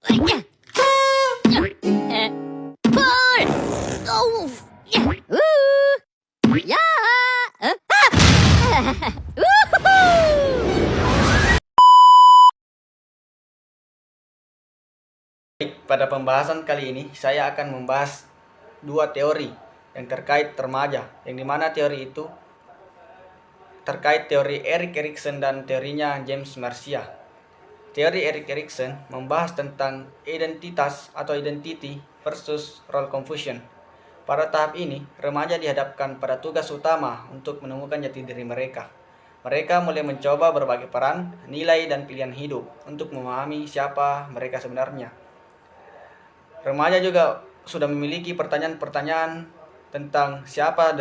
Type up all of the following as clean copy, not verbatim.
Pull! Oh! Ya! Baik, pada pembahasan kali ini saya akan membahas dua teori yang terkait remaja, yang dimana teori itu terkait teori Erik Erikson dan teorinya James Marcia. Teori Erik Erikson membahas tentang identitas atau identity versus role confusion. Pada tahap ini, remaja dihadapkan pada tugas utama untuk menemukan jati diri mereka. Mereka mulai mencoba berbagai peran, nilai, dan pilihan hidup untuk memahami siapa mereka sebenarnya. Remaja juga sudah memiliki pertanyaan-pertanyaan tentang siapa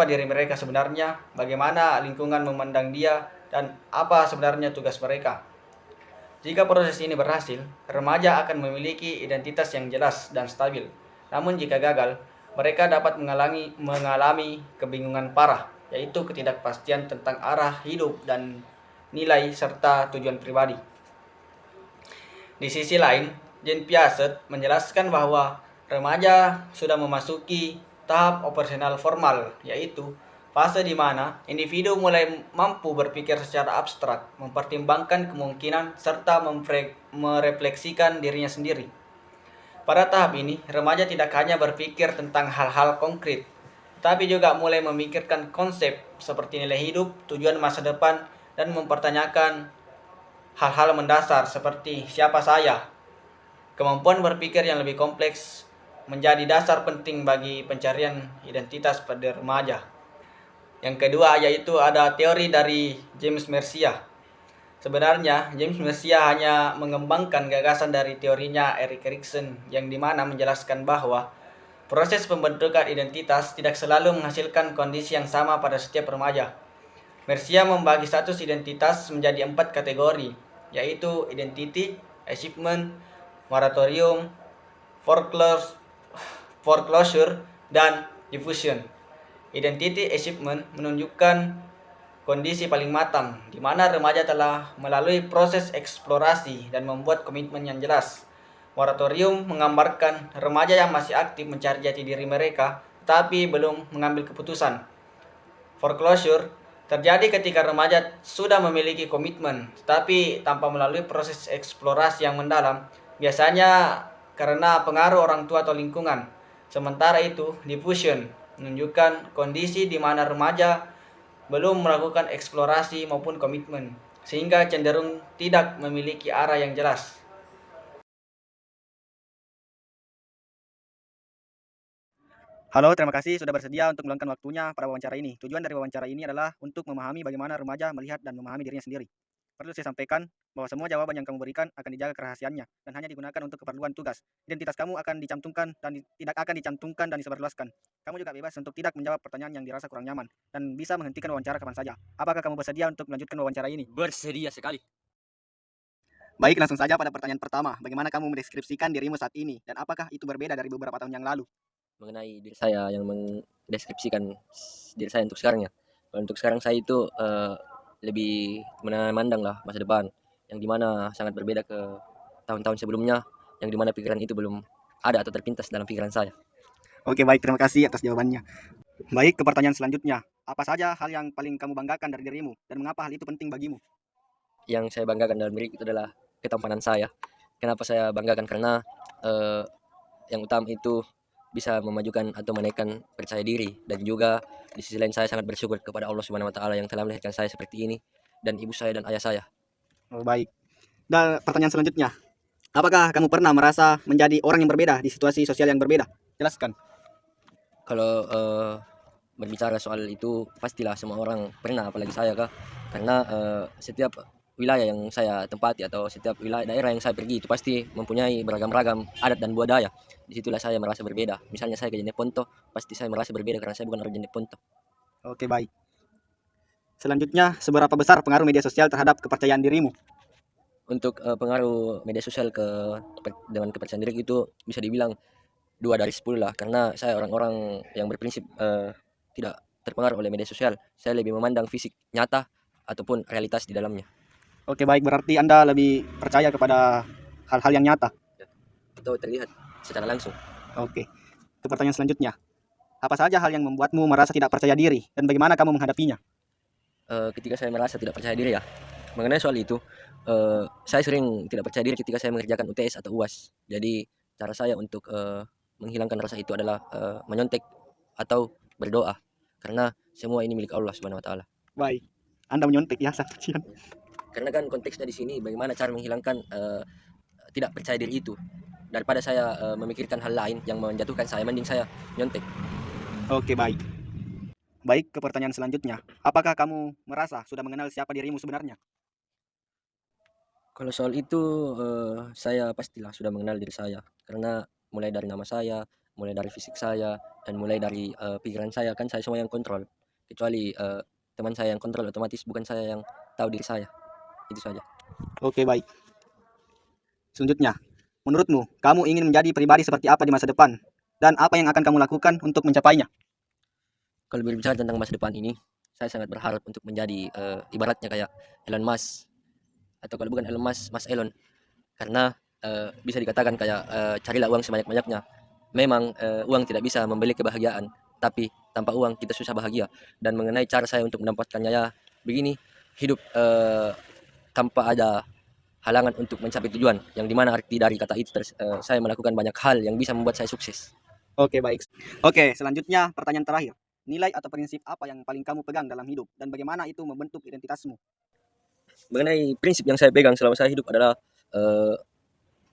diri mereka sebenarnya, bagaimana lingkungan memandang dia, dan apa sebenarnya tugas mereka. Jika proses ini berhasil, remaja akan memiliki identitas yang jelas dan stabil. Namun jika gagal, mereka dapat mengalami kebingungan parah, yaitu ketidakpastian tentang arah hidup dan nilai serta tujuan pribadi. Di sisi lain, Jean Piaget menjelaskan bahwa remaja sudah memasuki tahap operasional formal, yaitu fase di mana individu mulai mampu berpikir secara abstrak, mempertimbangkan kemungkinan, serta merefleksikan dirinya sendiri. Pada tahap ini, remaja tidak hanya berpikir tentang hal-hal konkret, tetapi juga mulai memikirkan konsep seperti nilai hidup, tujuan masa depan, dan mempertanyakan hal-hal mendasar seperti siapa saya. Kemampuan berpikir yang lebih kompleks menjadi dasar penting bagi pencarian identitas pada remaja. Yang kedua yaitu ada teori dari James Marcia. Sebenarnya James Marcia hanya mengembangkan gagasan dari teorinya Erik Erikson yang dimana menjelaskan bahwa proses pembentukan identitas tidak selalu menghasilkan kondisi yang sama pada setiap remaja. Marcia membagi status identitas menjadi 4 kategori, yaitu identity, achievement, moratorium, foreclosure, dan diffusion. Identity achievement menunjukkan kondisi paling matang, di mana remaja telah melalui proses eksplorasi dan membuat komitmen yang jelas. Moratorium menggambarkan remaja yang masih aktif mencari jati diri mereka, tetapi belum mengambil keputusan. Foreclosure terjadi ketika remaja sudah memiliki komitmen, tetapi tanpa melalui proses eksplorasi yang mendalam, biasanya karena pengaruh orang tua atau lingkungan. Sementara itu, diffusion menunjukkan kondisi di mana remaja belum melakukan eksplorasi maupun komitmen, sehingga cenderung tidak memiliki arah yang jelas. Halo, terima kasih sudah bersedia untuk meluangkan waktunya pada wawancara ini. Tujuan dari wawancara ini adalah untuk memahami bagaimana remaja melihat dan memahami dirinya sendiri. Perlu saya sampaikan bahwa semua jawaban yang kamu berikan akan dijaga kerahasiaannya dan hanya digunakan untuk keperluan tugas. Identitas kamu akan dicantumkan dan tidak akan dicantumkan dan disebarluaskan. Kamu juga bebas untuk tidak menjawab pertanyaan yang dirasa kurang nyaman dan bisa menghentikan wawancara kapan saja. Apakah kamu bersedia untuk melanjutkan wawancara ini? Bersedia sekali. Baik, langsung saja pada pertanyaan pertama. Bagaimana kamu mendeskripsikan dirimu saat ini dan apakah itu berbeda dari beberapa tahun yang lalu? Mengenai diri saya yang mendeskripsikan diri saya untuk sekarang ya. Untuk sekarang saya itu lebih memandang lah masa depan yang dimana sangat berbeda ke tahun-tahun sebelumnya yang dimana pikiran itu belum ada atau terpintas dalam pikiran saya. Oke, baik, terima kasih atas jawabannya. Baik, ke pertanyaan selanjutnya. Apa saja hal yang paling kamu banggakan dari dirimu dan mengapa hal itu penting bagimu? Yang saya banggakan dalam diri itu adalah ketampanan saya. Kenapa saya banggakan? Karena yang utama itu bisa memajukan atau menaikkan percaya diri, dan juga di sisi lain saya sangat bersyukur kepada Allah Subhanahu wa taala yang telah melahirkan saya seperti ini, dan ibu saya dan ayah saya. Oh, baik. Dan pertanyaan selanjutnya. Apakah kamu pernah merasa menjadi orang yang berbeda di situasi sosial yang berbeda? Jelaskan. Kalau berbicara soal itu pastilah semua orang pernah, apalagi saya kah, karena setiap wilayah yang saya tempati atau setiap wilayah daerah yang saya pergi itu pasti mempunyai beragam-ragam adat dan budaya. Disitulah saya merasa berbeda. Misalnya saya ke Jeneponto, pasti saya merasa berbeda karena saya bukan orang Jeneponto. Oke, baik. Selanjutnya, seberapa besar pengaruh media sosial terhadap kepercayaan dirimu? Untuk pengaruh media sosial dengan kepercayaan diri itu bisa dibilang 2 dari 10 lah, karena saya orang-orang yang berprinsip tidak terpengaruh oleh media sosial. Saya lebih memandang fisik nyata ataupun realitas di dalamnya. Oke, baik. Berarti Anda lebih percaya kepada hal-hal yang nyata. atau terlihat secara langsung. Oke. Untuk pertanyaan selanjutnya. Apa saja hal yang membuatmu merasa tidak percaya diri dan bagaimana kamu menghadapinya? Ketika saya merasa tidak percaya diri ya, mengenai soal itu, saya sering tidak percaya diri ketika saya mengerjakan UTS atau UAS. Jadi cara saya untuk menghilangkan rasa itu adalah menyontek atau berdoa, karena semua ini milik Allah Subhanahu Wa Taala. Baik. Anda menyontek ya, Satu Cian. Karena kan konteksnya di sini bagaimana cara menghilangkan tidak percaya diri itu, daripada saya memikirkan hal lain yang menjatuhkan saya, mending saya nyontek. Oke, baik. Baik, ke pertanyaan selanjutnya. Apakah kamu merasa sudah mengenal siapa dirimu sebenarnya? Kalau soal itu saya pastilah sudah mengenal diri saya, karena mulai dari nama saya, mulai dari fisik saya, dan mulai dari pikiran saya, kan saya semua yang kontrol. Kecuali teman saya yang kontrol, otomatis bukan saya yang tahu diri saya. Itu saja. Oke, baik. Selanjutnya, menurutmu, kamu ingin menjadi pribadi seperti apa di masa depan? Dan apa yang akan kamu lakukan untuk mencapainya? Kalau berbicara tentang masa depan ini, saya sangat berharap untuk menjadi ibaratnya kayak Elon Musk, atau kalau bukan Elon Musk, Mas Elon. Karena bisa dikatakan kayak carilah uang sebanyak-banyaknya. Memang uang tidak bisa membeli kebahagiaan, tapi tanpa uang kita susah bahagia. Dan mengenai cara saya untuk mendapatkannya ya begini, hidup tanpa ada halangan untuk mencapai tujuan, yang dimana arti dari kata itu saya melakukan banyak hal yang bisa membuat saya sukses. Oke, baik. Oke, selanjutnya pertanyaan terakhir. Nilai atau prinsip apa yang paling kamu pegang dalam hidup dan bagaimana itu membentuk identitasmu? Mengenai prinsip yang saya pegang selama saya hidup adalah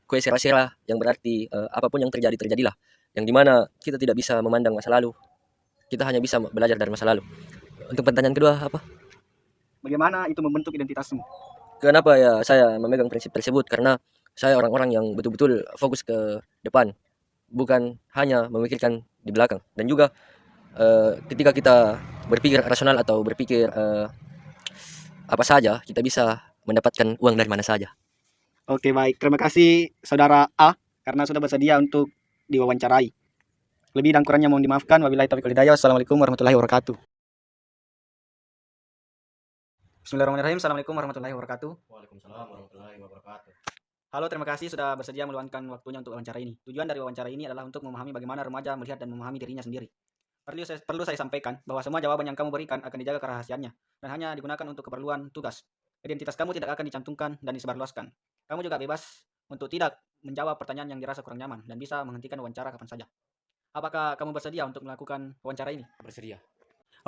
kue sera-sera, yang berarti apapun yang terjadi terjadilah, yang dimana kita tidak bisa memandang masa lalu, kita hanya bisa belajar dari masa lalu. Untuk pertanyaan kedua apa? Bagaimana itu membentuk identitasmu? Kenapa ya saya memegang prinsip tersebut? Karena saya orang-orang yang betul-betul fokus ke depan, bukan hanya memikirkan di belakang. Dan juga ketika kita berpikir rasional atau berpikir apa saja, kita bisa mendapatkan uang dari mana saja. Oke, baik. Terima kasih Saudara A karena sudah bersedia untuk diwawancarai. Lebih dan kurangnya mohon dimaafkan. Wabillahi taufiq wal hidayah. Wassalamualaikum warahmatullahi wabarakatuh. Bismillahirrahmanirrahim. Assalamualaikum warahmatullahi wabarakatuh. Waalaikumsalam warahmatullahi wabarakatuh. Halo, terima kasih sudah bersedia meluangkan waktunya untuk wawancara ini. Tujuan dari wawancara ini adalah untuk memahami bagaimana remaja melihat dan memahami dirinya sendiri. Perlu saya sampaikan bahwa semua jawaban yang kamu berikan akan dijaga kerahasiaannya dan hanya digunakan untuk keperluan tugas. Identitas kamu tidak akan dicantumkan dan disebarluaskan. Kamu juga bebas untuk tidak menjawab pertanyaan yang dirasa kurang nyaman dan bisa menghentikan wawancara kapan saja. Apakah kamu bersedia untuk melakukan wawancara ini? Bersedia.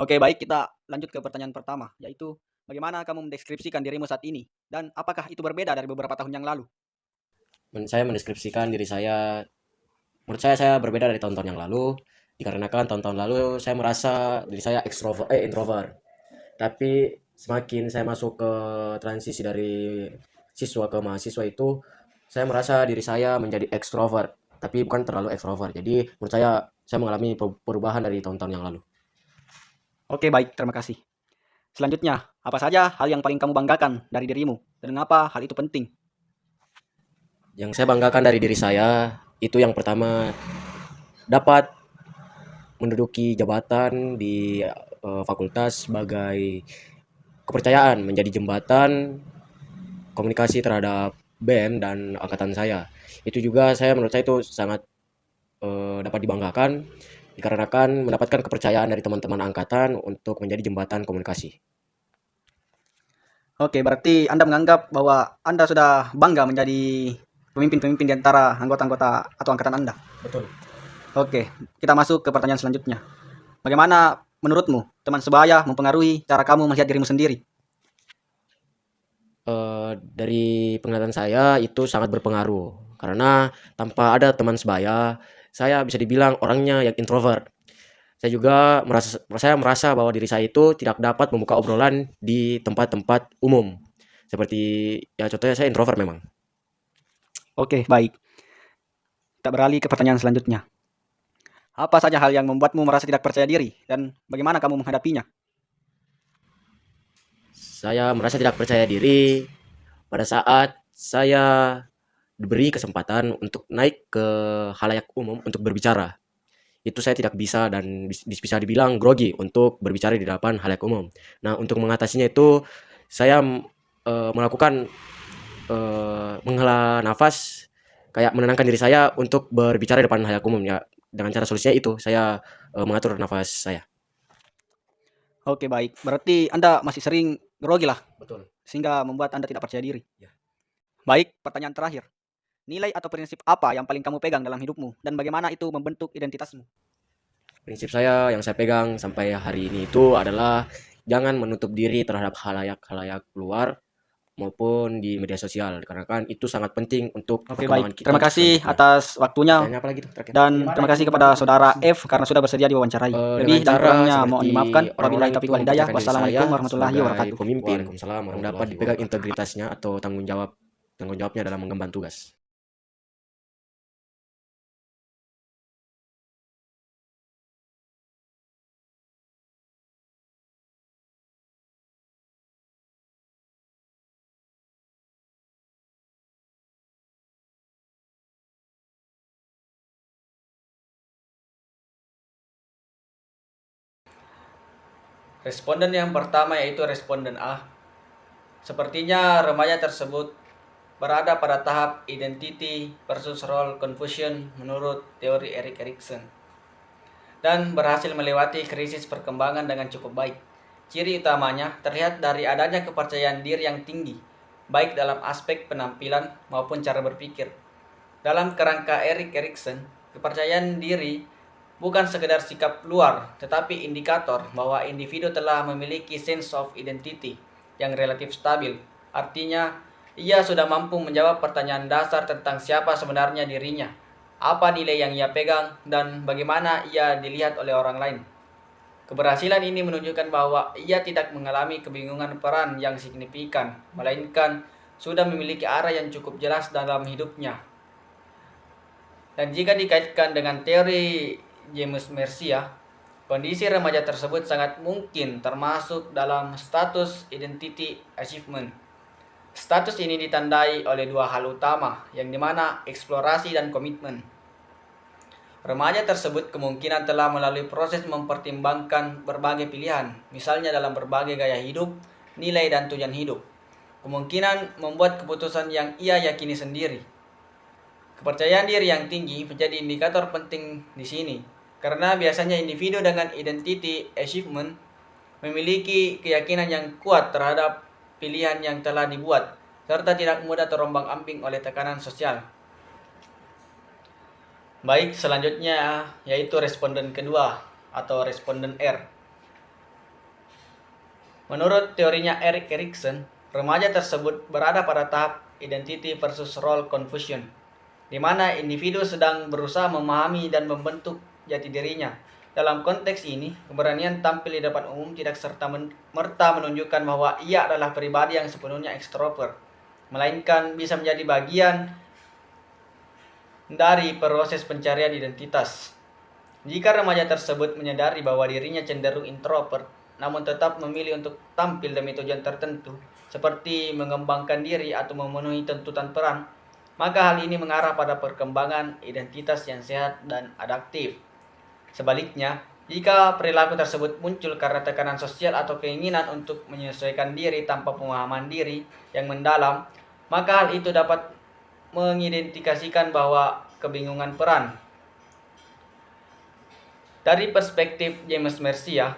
Oke, baik, kita lanjut ke pertanyaan pertama, yaitu bagaimana kamu mendeskripsikan dirimu saat ini dan apakah itu berbeda dari beberapa tahun yang lalu? Saya mendeskripsikan diri saya, menurut saya berbeda dari tahun-tahun yang lalu, dikarenakan tahun-tahun lalu saya merasa diri saya introvert. Tapi semakin saya masuk ke transisi dari siswa ke mahasiswa itu, saya merasa diri saya menjadi ekstrovert, tapi bukan terlalu ekstrovert. Jadi menurut saya mengalami perubahan dari tahun-tahun yang lalu. Oke, baik, terima kasih. Selanjutnya, apa saja hal yang paling kamu banggakan dari dirimu dan mengapa hal itu penting? Yang saya banggakan dari diri saya, itu yang pertama, dapat menduduki jabatan di fakultas sebagai kepercayaan, menjadi jembatan komunikasi terhadap BEM dan angkatan saya. Itu juga menurut saya itu sangat dapat dibanggakan, dikarenakan mendapatkan kepercayaan dari teman-teman angkatan untuk menjadi jembatan komunikasi. Oke, berarti Anda menganggap bahwa Anda sudah bangga menjadi pemimpin-pemimpin di antara anggota-anggota atau angkatan Anda? Betul. Oke, kita masuk ke pertanyaan selanjutnya. Bagaimana menurutmu teman sebaya mempengaruhi cara kamu melihat dirimu sendiri? Dari penglihatan saya itu sangat berpengaruh, karena tanpa ada teman sebaya, saya bisa dibilang orangnya yang introvert. Saya merasa bahwa diri saya itu tidak dapat membuka obrolan di tempat-tempat umum. Seperti ya contohnya saya introvert memang. Oke, baik. Kita beralih ke pertanyaan selanjutnya. Apa saja hal yang membuatmu merasa tidak percaya diri dan bagaimana kamu menghadapinya? Saya merasa tidak percaya diri pada saat saya diberi kesempatan untuk naik ke halayak umum untuk berbicara. Itu saya tidak bisa dan bisa dibilang grogi untuk berbicara di depan halayak umum. Nah, untuk mengatasinya itu saya melakukan menghela nafas, kayak menenangkan diri saya untuk berbicara di depan halayak umum ya. Dengan cara solusinya itu saya mengatur nafas saya. Oke, baik. Berarti Anda masih sering grogi lah, Betul. sehingga membuat Anda tidak percaya diri. Ya. Baik, pertanyaan terakhir. Nilai atau prinsip apa yang paling kamu pegang dalam hidupmu dan bagaimana itu membentuk identitasmu? Prinsip saya yang saya pegang sampai hari ini itu adalah jangan menutup diri terhadap halayak luar maupun di media sosial karena kan itu sangat penting untuk Oke, perkembangan baik. kita Terima kasih selanjutnya. atas waktunya Tanya apa lagi tuh terakhir? dan terima kasih kepada saudara F karena sudah bersedia diwawancarai. Lebih Dengan dan cara kurangnya mohon seperti dimaafkan. Wabillahi orang-orang taufiq itu wal hidayah. mempercayakan diri Wassalamualaikum saya warahmatullahi sebagai wabarakatuh. pemimpin Waalaikumsalam yang dapat warahmatullahi dipegang wabarakatuh. integritasnya atau tanggung jawabnya dalam mengemban tugas. Responden yang pertama yaitu responden A. Sepertinya remaja tersebut berada pada tahap identity versus role confusion menurut teori Erik Erikson dan berhasil melewati krisis perkembangan dengan cukup baik. Ciri utamanya terlihat dari adanya kepercayaan diri yang tinggi, baik dalam aspek penampilan maupun cara berpikir. Dalam kerangka Erik Erikson, kepercayaan diri bukan sekedar sikap luar, tetapi indikator bahwa individu telah memiliki sense of identity yang relatif stabil. Artinya, ia sudah mampu menjawab pertanyaan dasar tentang siapa sebenarnya dirinya, apa nilai yang ia pegang, dan bagaimana ia dilihat oleh orang lain. Keberhasilan ini menunjukkan bahwa ia tidak mengalami kebingungan peran yang signifikan, melainkan sudah memiliki arah yang cukup jelas dalam hidupnya. Dan jika dikaitkan dengan teori James Mercia, kondisi remaja tersebut sangat mungkin termasuk dalam status identity achievement. Status ini ditandai oleh dua hal utama, yang dimana eksplorasi dan komitmen. Remaja tersebut kemungkinan telah melalui proses mempertimbangkan berbagai pilihan, misalnya dalam berbagai gaya hidup, nilai dan tujuan hidup. Kemungkinan membuat keputusan yang ia yakini sendiri. Kepercayaan diri yang tinggi menjadi indikator penting di sini, karena biasanya individu dengan identity achievement memiliki keyakinan yang kuat terhadap pilihan yang telah dibuat, serta tidak mudah terombang-ambing oleh tekanan sosial. Baik, selanjutnya yaitu responden kedua atau responden R. Menurut teorinya Erik Erikson, remaja tersebut berada pada tahap identity versus role confusion, di mana individu sedang berusaha memahami dan membentuk jati dirinya. Dalam konteks ini, keberanian tampil di depan umum tidak serta-merta menunjukkan bahwa ia adalah pribadi yang sepenuhnya ekstrovert, melainkan bisa menjadi bagian dari proses pencarian identitas. Jika remaja tersebut menyadari bahwa dirinya cenderung introvert, namun tetap memilih untuk tampil demi tujuan tertentu, seperti mengembangkan diri atau memenuhi tuntutan peran, maka hal ini mengarah pada perkembangan identitas yang sehat dan adaptif. Sebaliknya, jika perilaku tersebut muncul karena tekanan sosial atau keinginan untuk menyesuaikan diri tanpa pemahaman diri yang mendalam, maka hal itu dapat mengidentifikasikan bahwa kebingungan peran. Dari perspektif James Mercia,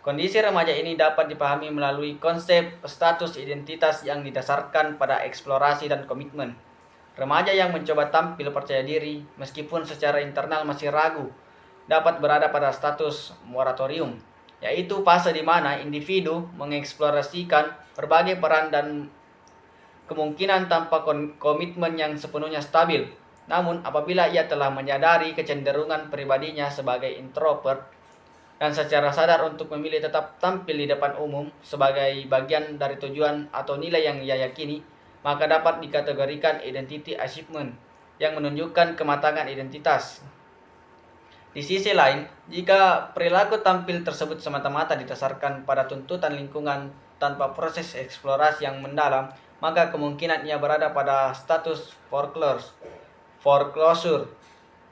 kondisi remaja ini dapat dipahami melalui konsep status identitas yang didasarkan pada eksplorasi dan komitmen. Remaja yang mencoba tampil percaya diri, meskipun secara internal masih ragu, dapat berada pada status moratorium, yaitu fase di mana individu mengeksplorasikan berbagai peran dan kemungkinan tanpa komitmen yang sepenuhnya stabil. Namun, apabila ia telah menyadari kecenderungan pribadinya sebagai introvert dan secara sadar untuk memilih tetap tampil di depan umum sebagai bagian dari tujuan atau nilai yang ia yakini, maka dapat dikategorikan identity achievement yang menunjukkan kematangan identitas. Di sisi lain, jika perilaku tampil tersebut semata-mata didasarkan pada tuntutan lingkungan tanpa proses eksplorasi yang mendalam, maka kemungkinan ia berada pada status foreclosure.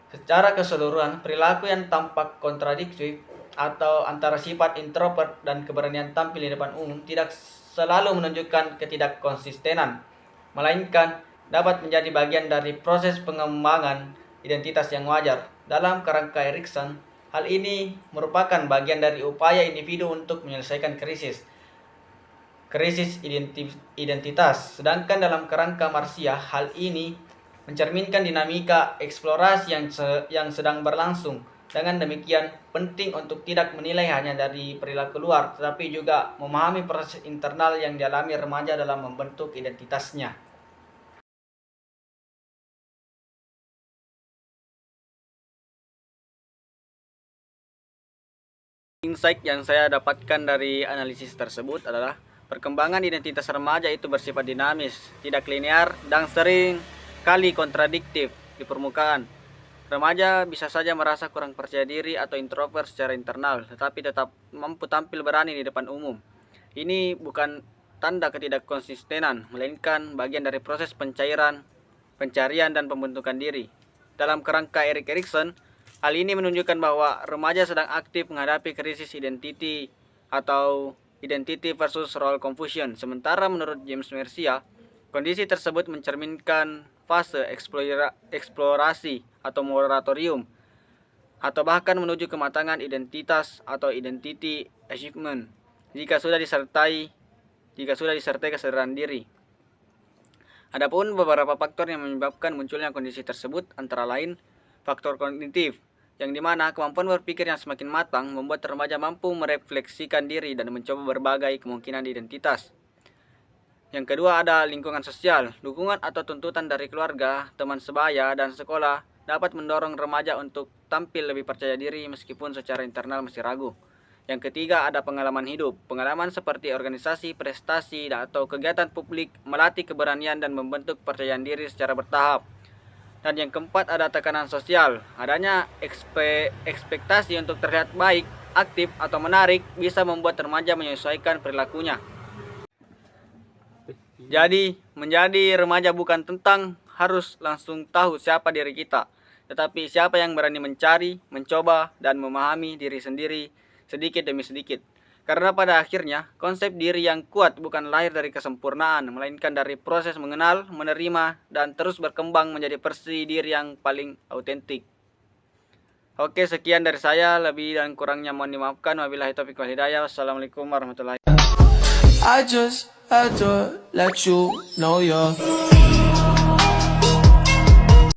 Secara keseluruhan, perilaku yang tampak kontradiktif atau antara sifat introvert dan keberanian tampil di depan umum tidak selalu menunjukkan ketidakkonsistenan, melainkan dapat menjadi bagian dari proses pengembangan identitas yang wajar. Dalam kerangka Erikson, hal ini merupakan bagian dari upaya individu untuk menyelesaikan krisis identitas. Sedangkan dalam kerangka Marsia, hal ini mencerminkan dinamika eksplorasi yang sedang berlangsung. Dengan demikian, penting untuk tidak menilai hanya dari perilaku luar, tetapi juga memahami proses internal yang dialami remaja dalam membentuk identitasnya. Insight yang saya dapatkan dari analisis tersebut adalah perkembangan identitas remaja itu bersifat dinamis, tidak linear, dan sering kali kontradiktif di permukaan. Remaja bisa saja merasa kurang percaya diri atau introvert secara internal, tetapi tetap mampu tampil berani di depan umum. Ini bukan tanda ketidakkonsistenan, melainkan bagian dari proses pencarian dan pembentukan diri. Dalam kerangka Erik Erikson, hal ini menunjukkan bahwa remaja sedang aktif menghadapi krisis identity atau identity versus role confusion. Sementara menurut James Mercia, kondisi tersebut mencerminkan fase eksplorasi atau moratorium, atau bahkan menuju kematangan identitas atau identity achievement jika sudah disertai kesadaran diri. Adapun beberapa faktor yang menyebabkan munculnya kondisi tersebut antara lain faktor kognitif, yang dimana kemampuan berpikir yang semakin matang membuat remaja mampu merefleksikan diri dan mencoba berbagai kemungkinan identitas. Yang kedua ada lingkungan sosial. Dukungan atau tuntutan dari keluarga, teman sebaya, dan sekolah dapat mendorong remaja untuk tampil lebih percaya diri meskipun secara internal masih ragu. Yang ketiga ada pengalaman hidup. Pengalaman seperti organisasi, prestasi, atau kegiatan publik melatih keberanian dan membentuk kepercayaan diri secara bertahap. Dan yang keempat ada tekanan sosial. Adanya ekspektasi untuk terlihat baik, aktif, atau menarik bisa membuat remaja menyesuaikan perilakunya. Jadi, menjadi remaja bukan tentang harus langsung tahu siapa diri kita, tetapi siapa yang berani mencari, mencoba, dan memahami diri sendiri sedikit demi sedikit. Karena pada akhirnya, konsep diri yang kuat bukan lahir dari kesempurnaan, melainkan dari proses mengenal, menerima, dan terus berkembang menjadi versi diri yang paling autentik. Oke, sekian dari saya. Lebih dan kurangnya mohon dimaafkan. Wabillahi taufiq wal hidayah. Wassalamualaikum warahmatullahi wabarakatuh. I just had to let you know you're